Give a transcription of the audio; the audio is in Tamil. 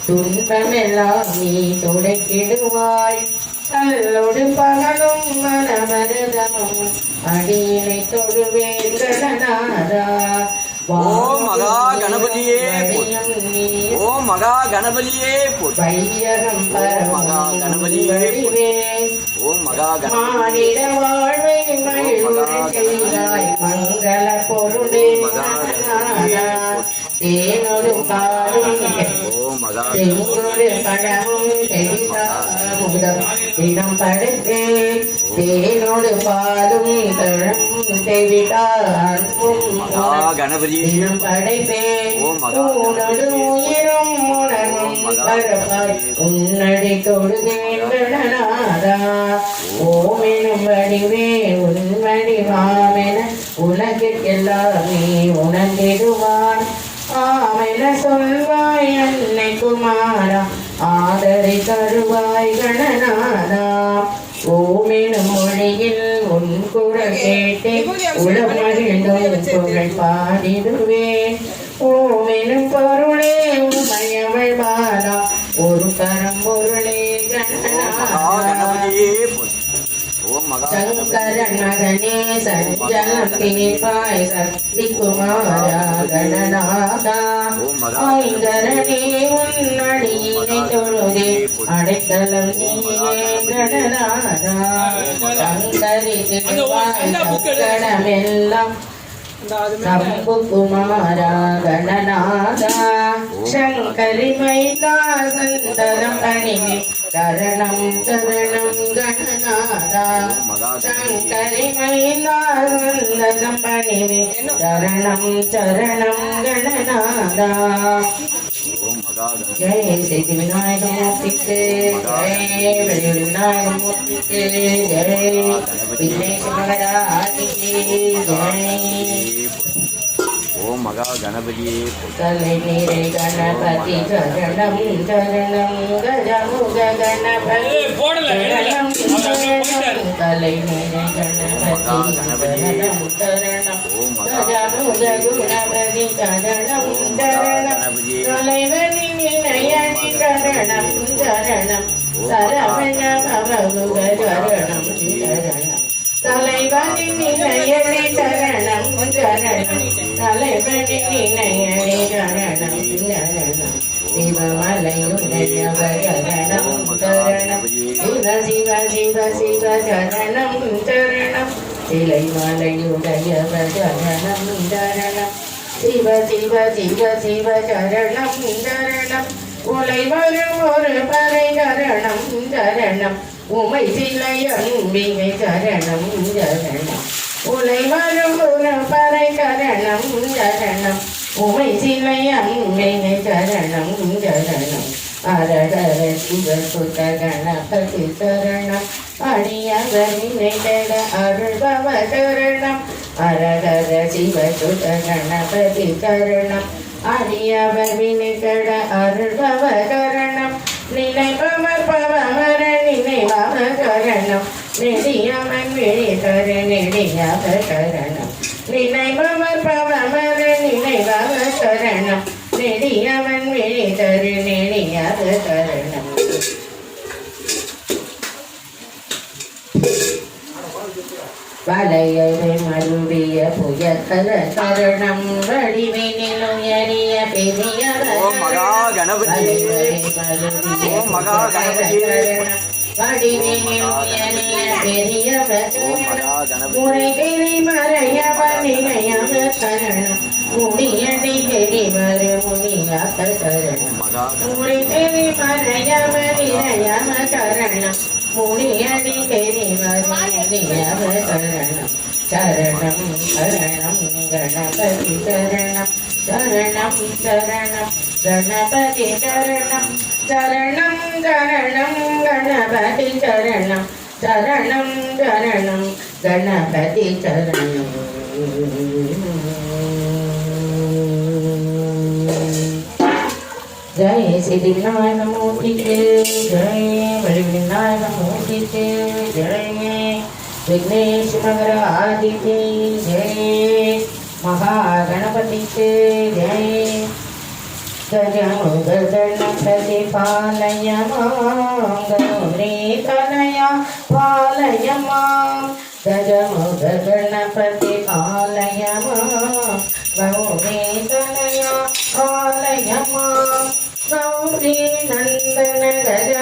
துன்பமெல்லாம் நீ துடைக்கிடுவாய் கல்லோடு பகலும் மனமருதமும் அடியினை தொழுவேன் கணநாதா ஓம் மகா கணபதியே ஓம் மகா கணபதியே வையகம் மகா கணபதியே ஓம் மகா மானிட வாழ்வை மகிழ்வுரையாய் மங்கள பொருளே தேனொரு பாடும் செங்கொடு பழமும் தெரிதாமுதம் தினம் படுத்தே தேனோடு பாலும் பழமும் தெரிதார் தினம் படைப்பேன் உன்னோடு உயிரும் உணரும் பரப்பாய் உன்னடி தொழுதேன் கணநாதா ஓமெனும் வடிவே உன்மணி மாமென உலகிற்கெல்லாம் நீ உணர்ந்திடுவான் ஆமென சொல்வாய் அன்னை குமாரா ஆதரை தருவாய் கணநாதா ஓமெனும் மொழியில் உன் குரல் கேட்டே உளமகிழ்ந்தும் புகழ் பாடிடுவேன் ஓமெனும் பொருளே உமையவள் பாலா ஒரு கரம் பொருளே கணநாதா சங்கரன் மகனே சஞ்சலம் தீர்ப்பாய் சக்தி குமாரா கணநாதா ஐங்கரனே உன்னடியினை தொழுதே அடைக்கலம் நீயே கணநாதா சங்கரி திருவாய் சங்கடமெல்லாம் சம்பு குமாரா கணநாதா சங்கரி மைதா சந்தரம் பணிவே சரணம் சரணம் கணநாதா சங்கரி மைதா சந்தரம் பணிவே சரணம் சரணம் கணநாதா ஜெய சித்தி விநாயகமூர்த்திக்கு ஜெய வெளி விநாயகமூர்த்திக்கு ஜெய விக்னேஷ மகராஜிக்கு ஜெய ஓம் மகா கணபதியே கலை நீரை கணபதி சரணம் சரணம் கஜமுக கணபதி சரணம் சரணம் கலை நீரை கணபதி சரணம் சரணம் கஜமுக கணபதி சரணம் சரணம் தலைவனி நிலையணி சரணம் சரணம் சரவண பவகுக சரணம் சரணம் தலைவனி நிலையணி சரணம் சரணம் தலைவனி நிலையணி சரணம் சரணம் சிவமலையுடையவ சரணம் சரணம் சிவ சிவ சிவ சிவ சரணம் சரணம் சிலைமலையுடையவ சரணம் சரணம் சிவ சிவ சிவ சிவ சரணம் சரணம் உலை வரும் ஒரு பறை சரணம் சரணம் உமை சிலையம்பிகை சரணம் சரணம் உலை வரும் ஒரு பறை சரணம் சரணம் உமை சிலையம்பிகை சரணம் சரணம் அரகர சிவ சுத கணபதி சரணம் அடியவர் நினைத்தட அருள்பவ சரணம் அரகர சிவ சுத கணபதி சரணம் அடியவர் நினைத்தட அருள்பவ சரணம் நினைப்பவர் பவமர நினைவவ சரணம் நெடியவன் விழிதர நெடியவ சரணம் நினைப்பவர் பவமர நினைவவ சரணம் நெடியவன் விழிதர நெடியவ சரணம் வளையவை மருவிய புயக்கர சரணம் வடிவினிலும் எரிய பெரியவ வடிவினிலும் எரிய பெரியவ முறை தெரி மறையவ நிலையவ சரணம் முடியடி தெரிவர் முனியவ சரணம் முறை தெரி மறையவ நிலையவ சரணம் முனியடி தெரிவர் முனியவ சரணம் சரணம் சரணம் கணபதி சரணம் சரணம் சரணம் கணபதி சரணம் சரணம் சரணம் கணபதி சரணம் சரணம் சரணம் கணபதி சரணம் जय सिद्धि विनायक मूर्ति के जय बलि विनायक मूर्ति के जय विघ्नेश महाराज के जय महागणपति के जय गजमुगगण प्रतिपालय मां गौरी तनया पालय मां गजमुगगण प्रतिपालय मां गौरी तनया पालय मां गौरी नंदन गज